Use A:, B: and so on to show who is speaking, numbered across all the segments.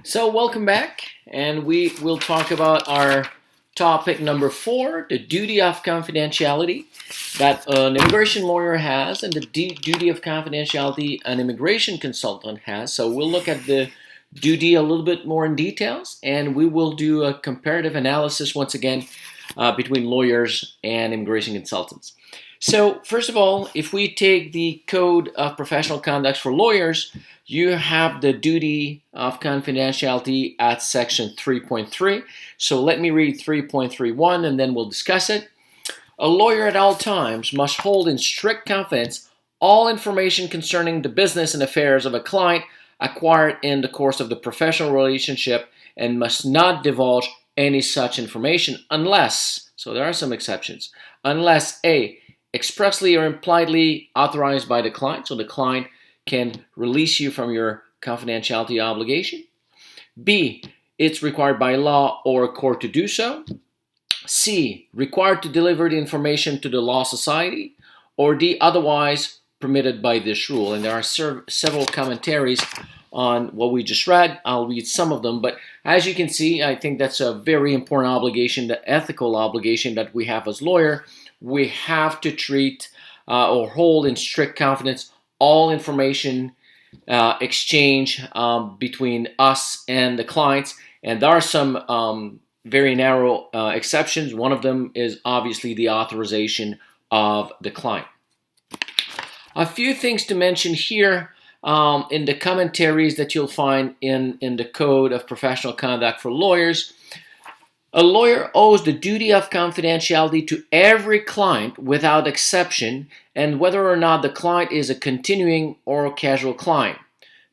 A: So, welcome back, and we will talk about our topic number 4, the duty of confidentiality that an immigration lawyer has, and the duty of confidentiality an immigration consultant has. So, we'll look at the duty a little bit more in details, and we will do a comparative analysis once again between lawyers and immigration consultants. So, first of all, if we take the Code of Professional Conduct for Lawyers, you have the duty of confidentiality at section 3.3. So let me read 3.31 and then we'll discuss it. A lawyer at all times must hold in strict confidence all information concerning the business and affairs of a client acquired in the course of the professional relationship and must not divulge any such information unless, so there are some exceptions, unless A, expressly or impliedly authorized by the client, so the client can release you from your confidentiality obligation. B, it's required by law or a court to do so. C, required to deliver the information to the law society. Or D, otherwise permitted by this rule. And there are several commentaries on what we just read. I'll read some of them, but as you can see, I think that's a very important obligation, the ethical obligation that we have as lawyer. We have to treat or hold in strict confidence all information exchange between us and the clients. And there are some very narrow exceptions. One of them is obviously the authorization of the client. A few things to mention here in the commentaries that you'll find in the Code of Professional Conduct for Lawyers. A lawyer owes the duty of confidentiality to every client without exception, and whether or not the client is a continuing or a casual client.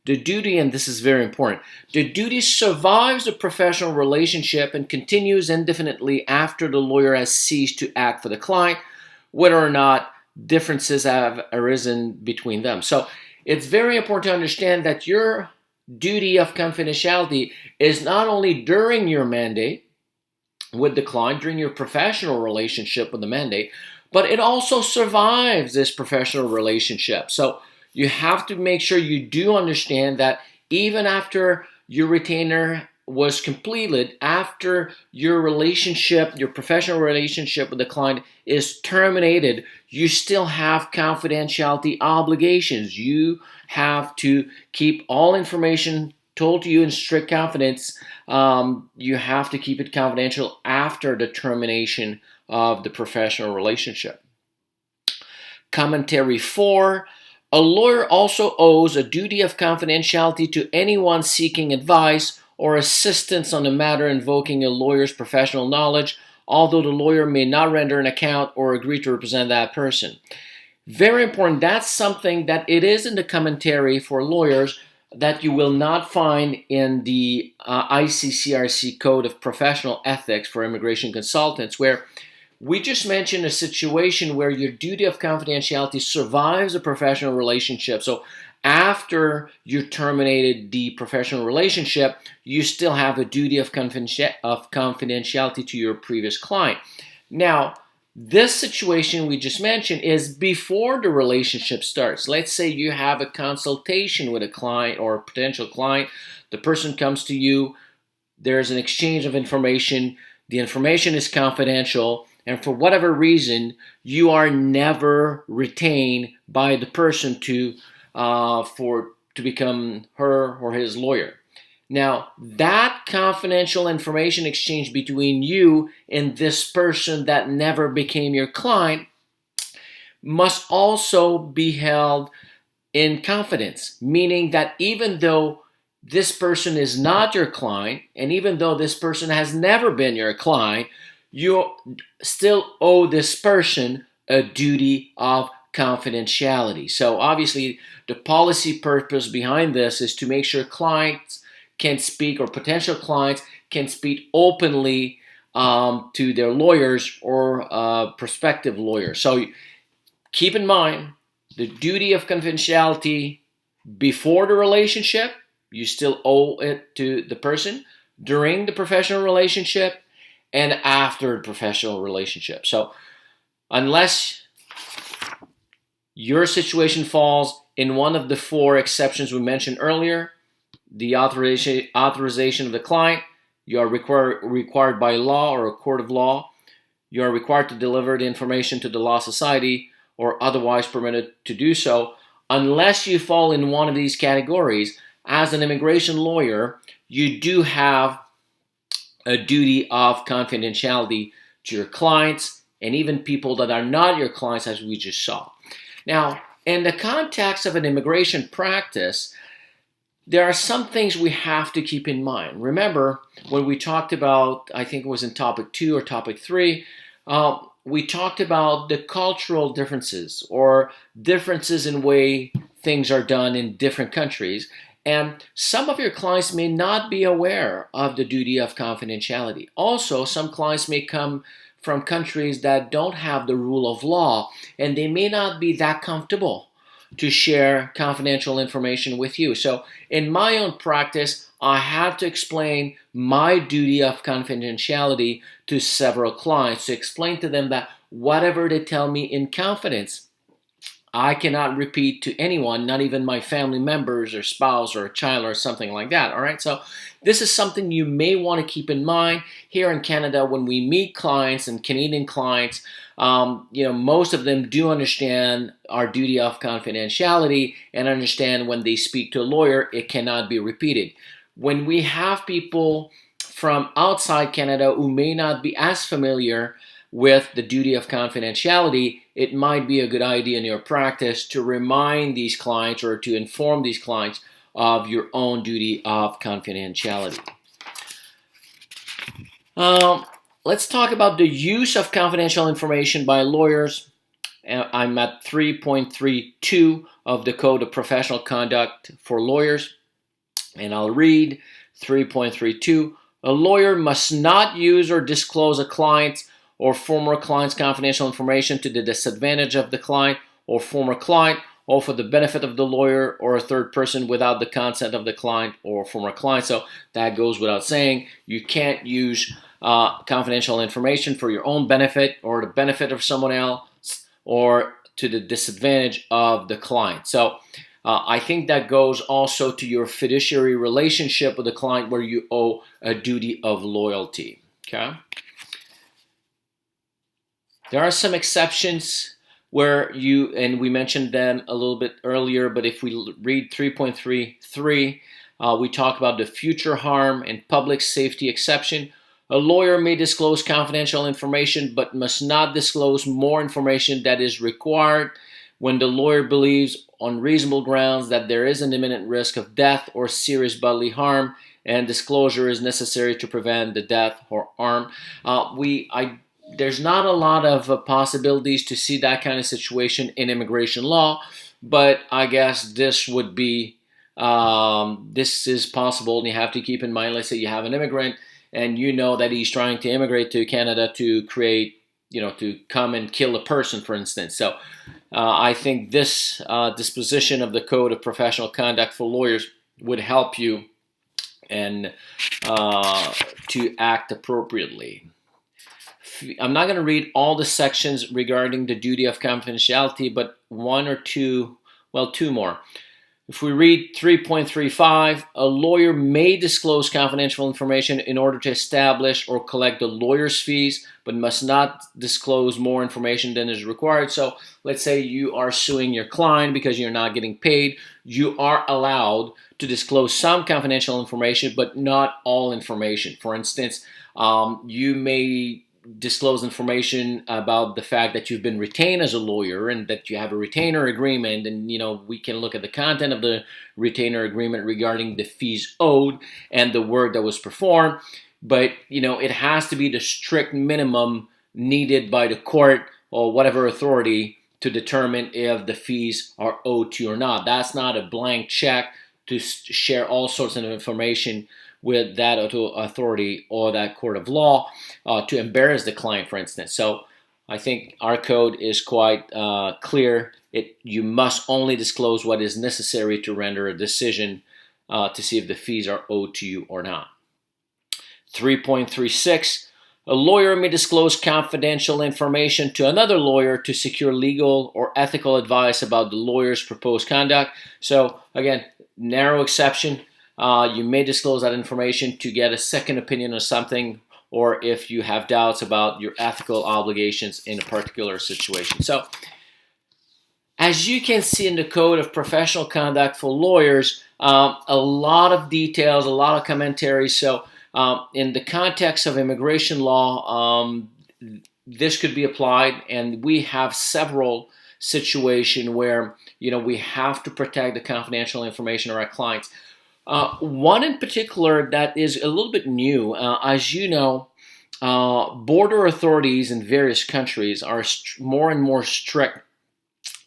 A: The duty, and this is very important, the duty survives the professional relationship and continues indefinitely after the lawyer has ceased to act for the client, whether or not differences have arisen between them. So it's very important to understand that your duty of confidentiality is not only during your mandate with the client, during your professional relationship with the mandate, but it also survives this professional relationship. So you have to make sure you do understand that even after your retainer was completed, after your relationship, your professional relationship with the client is terminated, you still have confidentiality obligations. You have to keep all information told to you in strict confidence. You have to keep it confidential after the termination of the professional relationship. Commentary 4. A lawyer also owes a duty of confidentiality to anyone seeking advice or assistance on a matter invoking a lawyer's professional knowledge, although the lawyer may not render an account or agree to represent that person. Very important. That's something that it is in the commentary for lawyers that you will not find in the ICCRC Code of Professional Ethics for Immigration Consultants, where we just mentioned a situation where your duty of confidentiality survives a professional relationship. So after you terminated the professional relationship, you still have a duty of confidentiality to your previous client. Now, this situation we just mentioned is before the relationship starts. Let's say you have a consultation with a client or a potential client. The person comes to you. There's an exchange of information. The information is confidential. And for whatever reason, you are never retained by the person to become her or his lawyer. Now, that confidential information exchange between you and this person that never became your client must also be held in confidence, meaning that even though this person is not your client, and even though this person has never been your client, you still owe this person a duty of confidentiality. So obviously, the policy purpose behind this is to make sure clients can speak, or potential clients can speak openly to their lawyers or prospective lawyers. So keep in mind the duty of confidentiality before the relationship, you still owe it to the person, during the professional relationship, and after the professional relationship. So unless your situation falls in one of the 4 exceptions we mentioned earlier, the authorization of the client. You are required by law or a court of law. You are required to deliver the information to the law society or otherwise permitted to do so. Unless you fall in one of these categories, as an immigration lawyer, you do have a duty of confidentiality to your clients and even people that are not your clients, as we just saw. Now, in the context of an immigration practice, there are some things we have to keep in mind. Remember, when we talked about, I think it was in topic 2 or topic 3, we talked about the cultural differences or differences in way things are done in different countries. And some of your clients may not be aware of the duty of confidentiality. Also, some clients may come from countries that don't have the rule of law, and they may not be that comfortable to share confidential information with you. So in my own practice, I have to explain my duty of confidentiality to several clients, to explain to them that whatever they tell me in confidence, I cannot repeat to anyone, not even my family members or spouse or a child or something like that. All right. So this is something you may want to keep in mind here in Canada when we meet clients and Canadian clients. Most of them do understand our duty of confidentiality and understand when they speak to a lawyer, it cannot be repeated. When we have people from outside Canada who may not be as familiar with the duty of confidentiality, it might be a good idea in your practice to remind these clients or to inform these clients of your own duty of confidentiality. Let's talk about the use of confidential information by lawyers. I'm at 3.32 of the Code of Professional Conduct for Lawyers, and I'll read 3.32. A lawyer must not use or disclose a client's or former client's confidential information to the disadvantage of the client or former client, or for the benefit of the lawyer or a third person without the consent of the client or former client. So that goes without saying. You can't use confidential information for your own benefit or the benefit of someone else or to the disadvantage of the client. So I think that goes also to your fiduciary relationship with the client where you owe a duty of loyalty. Okay. There are some exceptions where and we mentioned them a little bit earlier, but if we read 3.33, we talk about the future harm and public safety exception. A lawyer may disclose confidential information, but must not disclose more information that is required when the lawyer believes on reasonable grounds that there is an imminent risk of death or serious bodily harm, and disclosure is necessary to prevent the death or harm. There's not a lot of possibilities to see that kind of situation in immigration law, but I guess this would be, this is possible, and you have to keep in mind, let's say you have an immigrant and you know that he's trying to immigrate to Canada to create, to come and kill a person, for instance. So I think this disposition of the Code of Professional Conduct for Lawyers would help you and to act appropriately. I'm not going to read all the sections regarding the duty of confidentiality, but two more. If we read 3.35, a lawyer may disclose confidential information in order to establish or collect the lawyer's fees, but must not disclose more information than is required. So let's say you are suing your client because you're not getting paid. You are allowed to disclose some confidential information, but not all information. For instance, you may disclose information about the fact that you've been retained as a lawyer and that you have a retainer agreement, and we can look at the content of the retainer agreement regarding the fees owed and the work that was performed, but it has to be the strict minimum needed by the court or whatever authority to determine if the fees are owed to you or not. That's not a blank check to share all sorts of information with that authority or that court of law to embarrass the client, for instance. So I think our code is quite clear. You must only disclose what is necessary to render a decision to see if the fees are owed to you or not. 3.36, a lawyer may disclose confidential information to another lawyer to secure legal or ethical advice about the lawyer's proposed conduct. So again, narrow exception. You may disclose that information to get a second opinion on something, or if you have doubts about your ethical obligations in a particular situation. So, as you can see in the Code of Professional Conduct for Lawyers, a lot of details, a lot of commentary. So, in the context of immigration law, this could be applied, and we have several situations where we have to protect the confidential information of our clients. One in particular that is a little bit new, as you know, border authorities in various countries are more and more strict,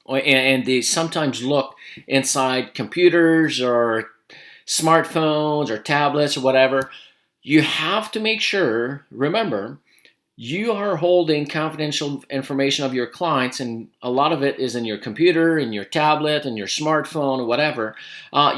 A: and they sometimes look inside computers or smartphones or tablets or whatever. You have to make sure, remember, you are holding confidential information of your clients, and a lot of it is in your computer, in your tablet, in your smartphone, or whatever.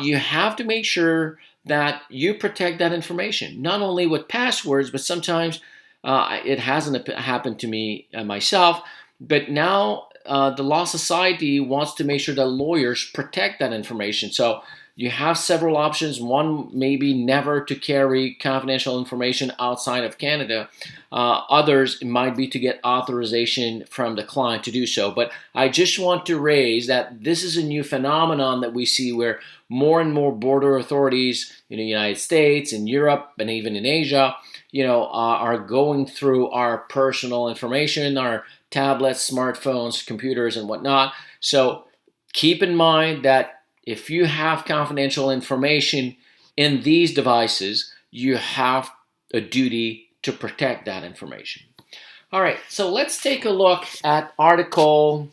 A: You have to make sure that you protect that information, not only with passwords, but sometimes it hasn't happened to me myself, but now the Law Society wants to make sure that lawyers protect that information. So you have several options. One may be never to carry confidential information outside of Canada. Others might be to get authorization from the client to do so. But I just want to raise that this is a new phenomenon that we see where more and more border authorities in the United States, in Europe, and even in Asia, are going through our personal information, our tablets, smartphones, computers, and whatnot. So keep in mind that if you have confidential information in these devices, you have a duty to protect that information. All right, so let's take a look at Article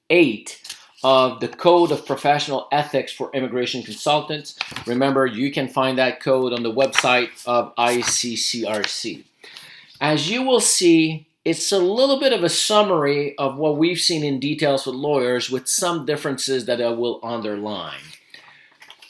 A: 8 of the Code of Professional Ethics for Immigration Consultants. Remember, you can find that code on the website of ICCRC. As you will see, it's a little bit of a summary of what we've seen in details with lawyers, with some differences that I will underline.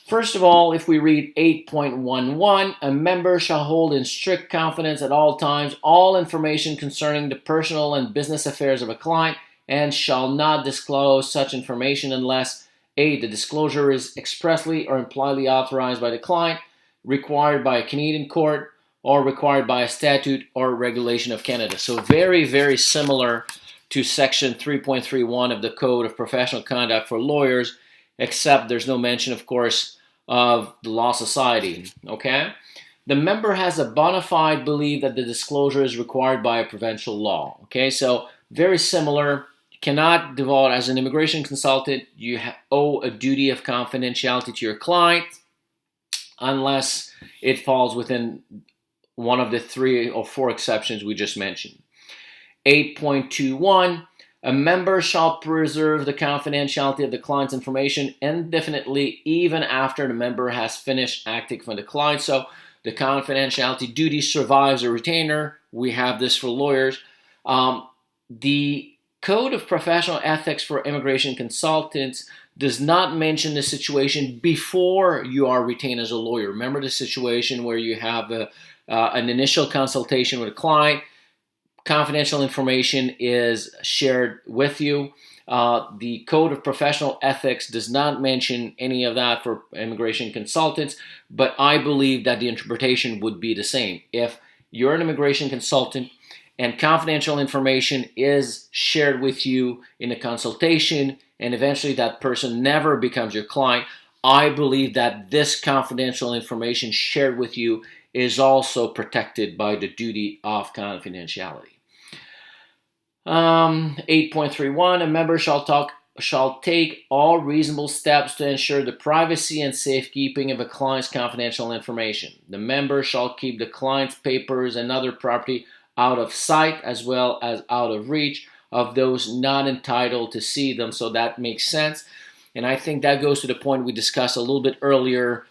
A: First of all, if we read 8.11, a member shall hold in strict confidence at all times all information concerning the personal and business affairs of a client, and shall not disclose such information unless A, the disclosure is expressly or impliedly authorized by the client, required by a Canadian court, or required by a statute or regulation of Canada. So very, very similar to Section 3.31 of the Code of Professional Conduct for Lawyers, except there's no mention, of course, of the Law Society, okay? The member has a bona fide belief that the disclosure is required by a provincial law, okay? So very similar. You cannot divulge, as an immigration consultant, you owe a duty of confidentiality to your client unless it falls within one of the 3 or 4 exceptions we just mentioned. 8.21, a member shall preserve the confidentiality of the client's information indefinitely, even after the member has finished acting for the client. So the confidentiality duty survives a retainer. We have this for lawyers. The Code of Professional Ethics for Immigration Consultants does not mention the situation before you are retained as a lawyer. Remember the situation where you have an initial consultation with a client, confidential information is shared with you. The Code of Professional Ethics does not mention any of that for immigration consultants, but I believe that the interpretation would be the same. If you're an immigration consultant and confidential information is shared with you in a consultation, and eventually that person never becomes your client, I believe that this confidential information shared with you is also protected by the duty of confidentiality. 8.31, a member shall take all reasonable steps to ensure the privacy and safekeeping of a client's confidential information. The member shall keep the client's papers and other property out of sight as well as out of reach of those not entitled to see them. So that makes sense. And I think that goes to the point we discussed a little bit earlier